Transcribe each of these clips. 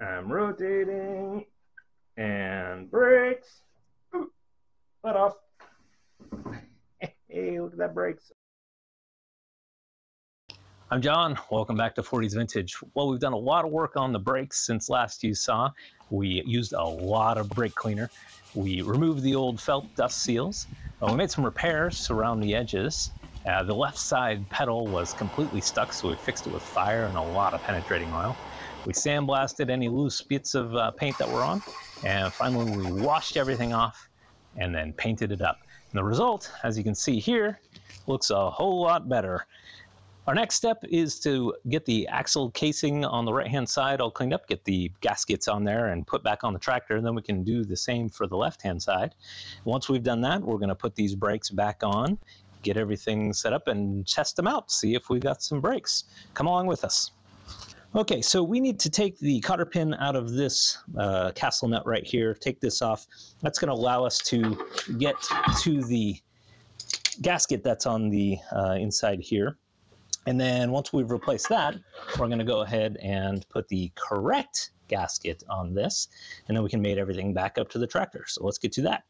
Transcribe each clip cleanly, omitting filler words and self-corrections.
I'm rotating. And brakes. Let off. Hey, look at that brakes. I'm John. Welcome back to 40s Vintage. Well, we've done a lot of work on the brakes since last you saw. We used a lot of brake cleaner. We removed the old felt dust seals. We made some repairs around the edges. The left side pedal was completely stuck, so we fixed it with fire and a lot of penetrating oil. We sandblasted any loose bits of paint that were on, and finally we washed everything off and then painted it up. And the result, as you can see here, looks a whole lot better. Our next step is to get the axle casing on the right-hand side all cleaned up, get the gaskets on there and put back on the tractor, and then we can do the same for the left-hand side. Once we've done that, we're going to put these brakes back on, get everything set up, and test them out, see if we got some brakes. Come along with us. Okay, so we need to take the cotter pin out of this castle nut right here, take this off. That's going to allow us to get to the gasket that's on the inside here. And then once we've replaced that, we're going to go ahead and put the correct gasket on this, and then we can mate everything back up to the tractor. So let's get to that.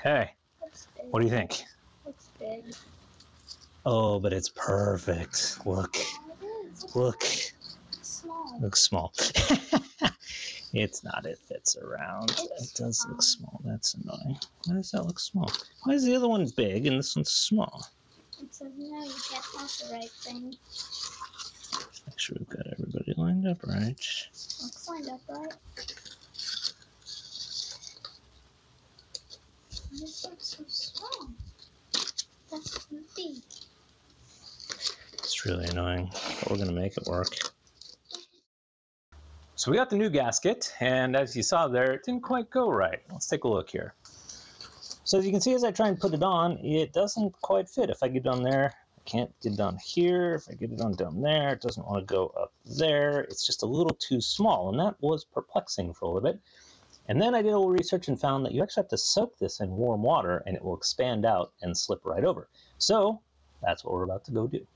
Okay, what do you think? Looks big. Oh, but it's perfect. Look, look. Small. Looks small. It's not, it fits around. It does look small. That's annoying. Why does that look small? Why is the other one big and this one's small? It says no, you can't have the right thing. Make sure we've got everybody lined up right. Looks lined up right. This looks so small. That's big. It's really annoying, but we're going to make it work. So we got the new gasket, and as you saw there, it didn't quite go right. Let's take a look here. So as you can see, as I try and put it on, it doesn't quite fit. If I get it on there, I can't get it on here. If I get it on down there, it doesn't want to go up there. It's just a little too small, and that was perplexing for a little bit. And then I did a little research and found that you actually have to soak this in warm water and it will expand out and slip right over. So that's what we're about to go do.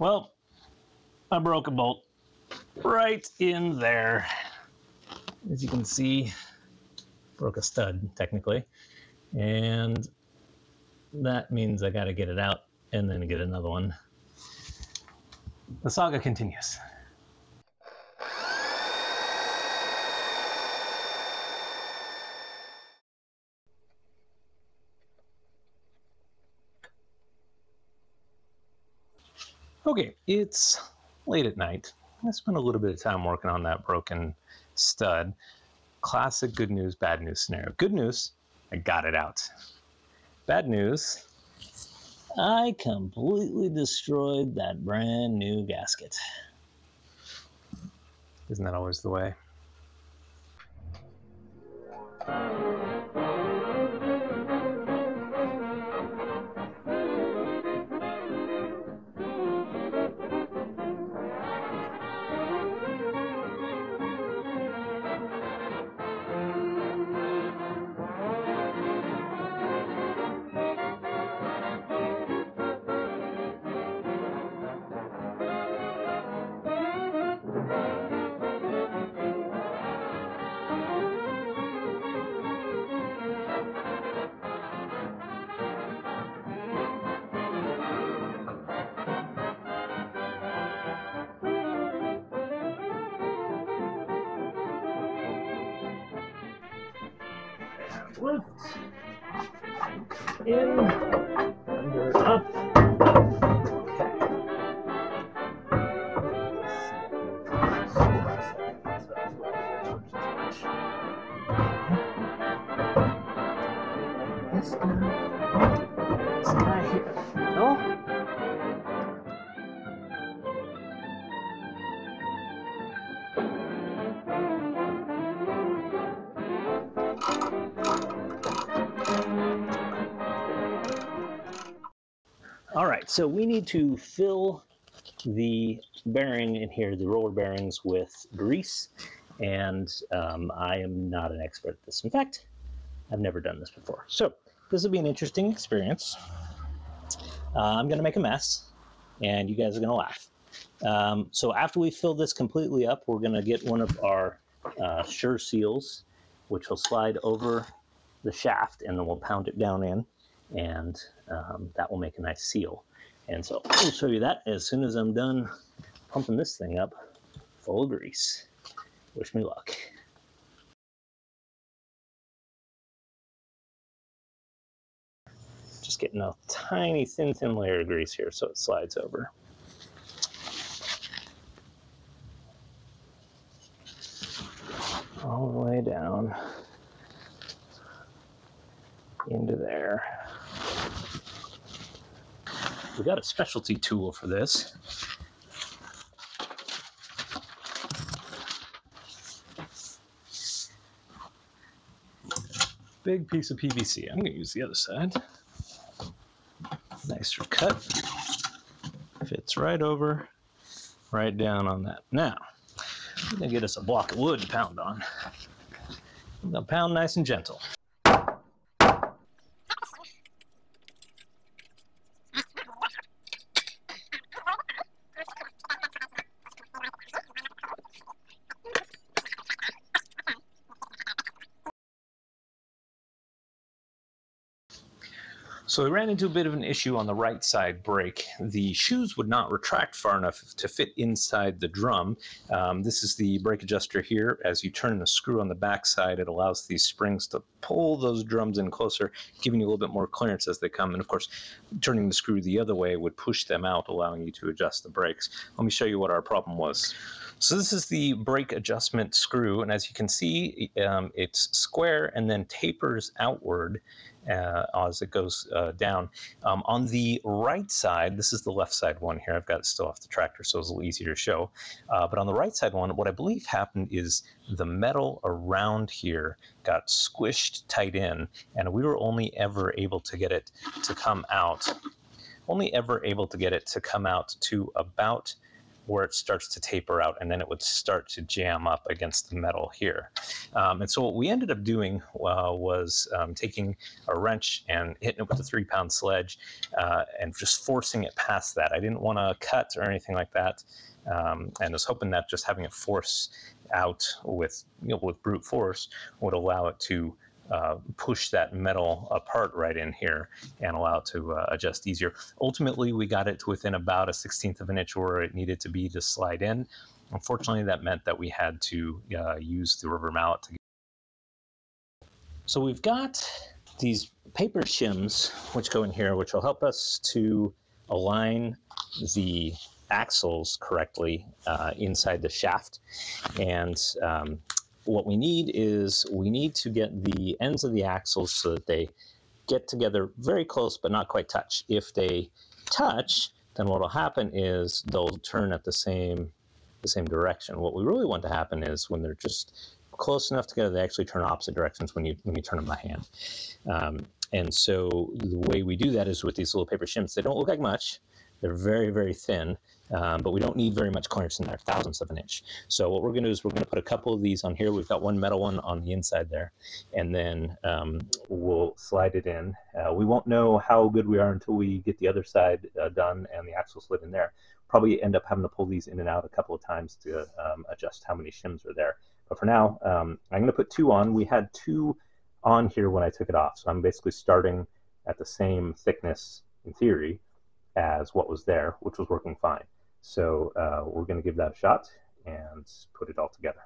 Well, I broke a bolt right in there. As you can see, broke a stud technically. And that means I got to get it out and then get another one. The saga continues. Okay, it's late at night. I spent a little bit of time working on that broken stud. Classic good news, bad news scenario. Good news, I got it out. Bad news, I completely destroyed that brand new gasket. Isn't that always the way? Lift. In. Under. Up. This guy here. No? All right, so we need to fill the bearing in here, the roller bearings, with grease, and I am not an expert at this. In fact, I've never done this before. So this will be an interesting experience. I'm going to make a mess, and you guys are going to laugh. So after we fill this completely up, we're going to get one of our Sure Seals, which will slide over the shaft, and then we'll pound it down in, and that will make a nice seal. And so I'll show you that as soon as I'm done pumping this thing up full of grease. Wish me luck. Just getting a tiny thin layer of grease here so it slides over. All the way down into there. We got a specialty tool for this. Big piece of PVC. I'm going to use the other side. Nicer cut. Fits right over, right down on that. Now, I'm going to get us a block of wood to pound on. I'm going to pound nice and gentle. So we ran into a bit of an issue on the right side brake. The shoes would not retract far enough to fit inside the drum. This is the brake adjuster here. As you turn the screw on the back side, it allows these springs to pull those drums in closer, giving you a little bit more clearance as they come. And of course, turning the screw the other way would push them out, allowing you to adjust the brakes. Let me show you what our problem was. So this is the brake adjustment screw, and as you can see, it's square and then tapers outward as it goes down. On the right side, this is the left side one here. I've got it still off the tractor, so it's a little easier to show. But on the right side one, what I believe happened is the metal around here got squished tight in, and we were only ever able to get it to come out. To about where it starts to taper out, and then it would start to jam up against the metal here. And so what we ended up doing was taking a wrench and hitting it with a 3-pound sledge and just forcing it past that. I didn't want to cut or anything like that, and I was hoping that just having it force out with brute force would allow it to push that metal apart right in here and allow it to adjust easier. Ultimately, we got it to within about a 1/16 of an inch where it needed to be to slide in. Unfortunately, that meant that we had to use the rubber mallet to. So we've got these paper shims which go in here, which will help us to align the axles correctly inside the shaft. And what we need is we need to get the ends of the axles so that they get together very close but not quite touch. If they touch, then what will happen is they'll turn at the same direction. What we really want to happen is when they're just close enough together, they actually turn opposite directions when you turn them by hand. And so the way we do that is with these little paper shims. They don't look like much. They're very, very thin, but we don't need very much clearance in there, thousandths of an inch. So what we're going to do is we're going to put a couple of these on here. We've got one metal one on the inside there, and then we'll slide it in. We won't know how good we are until we get the other side done and the axle slid in there. Probably end up having to pull these in and out a couple of times to adjust how many shims are there. But for now, I'm going to put 2 on. We had 2 on here when I took it off, so I'm basically starting at the same thickness in theory as what was there, which was working fine. So we're going to give that a shot and put it all together.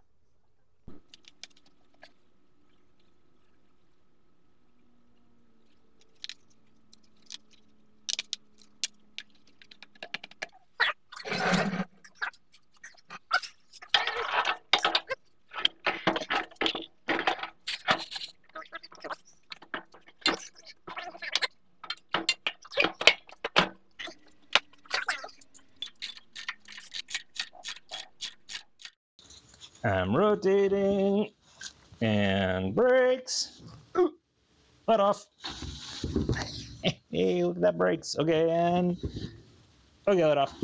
I'm rotating and brakes. Ooh, let off. Hey, look at that brakes. Okay, and okay, let off.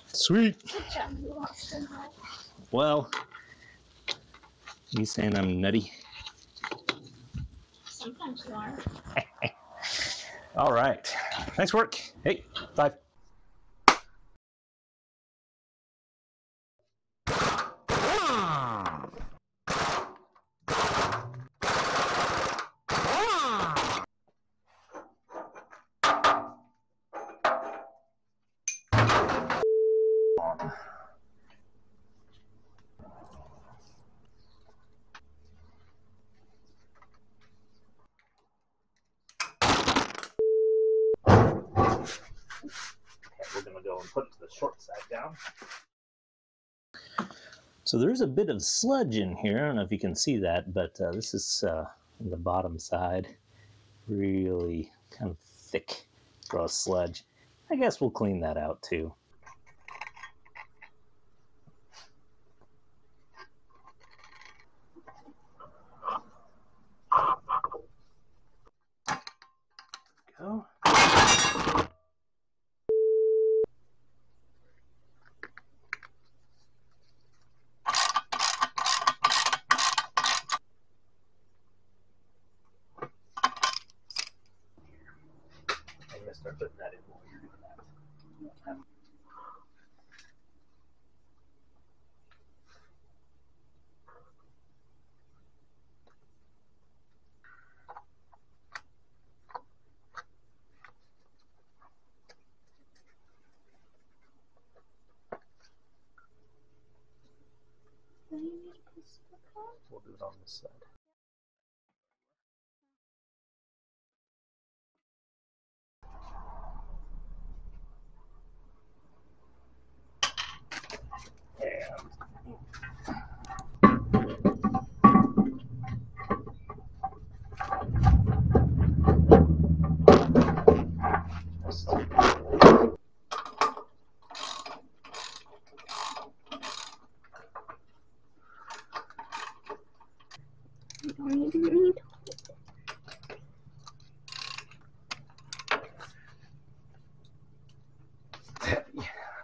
Sweet. Well, you saying I'm nutty? Sometimes you are. All right. Nice work. Hey, 5. We're going to go and put the short side down. So there's a bit of sludge in here. I don't know if you can see that, but this is the bottom side. Really kind of thick, gross sludge. I guess we'll clean that out too. Go. I'm going to start putting that in while you're doing that. We'll do it on this side.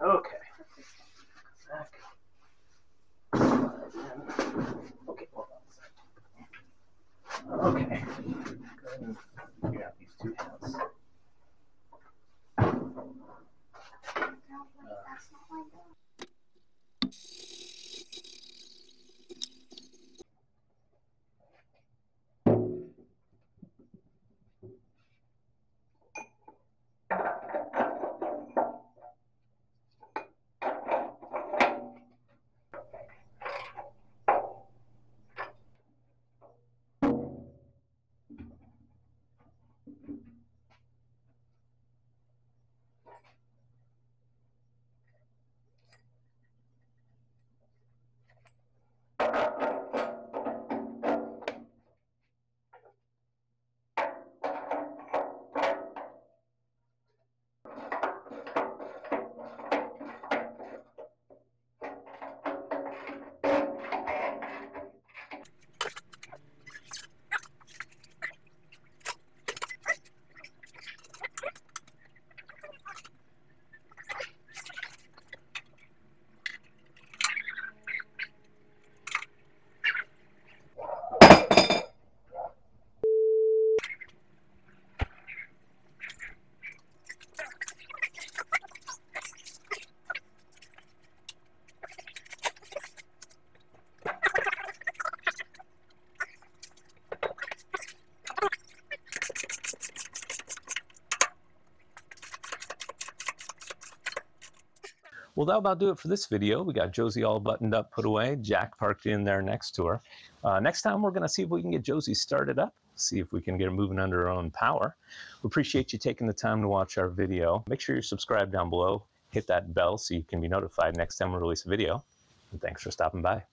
Okay. Back. Okay, hold on. Okay. Go ahead and figure out these 2 hands. Well, that'll about do it for this video. We got Josie all buttoned up, put away, Jack parked in there next to her. Next time, we're going to see if we can get Josie started up, see if we can get her moving under her own power. We appreciate you taking the time to watch our video. Make sure you're subscribed down below. Hit that bell so you can be notified next time we release a video. And thanks for stopping by.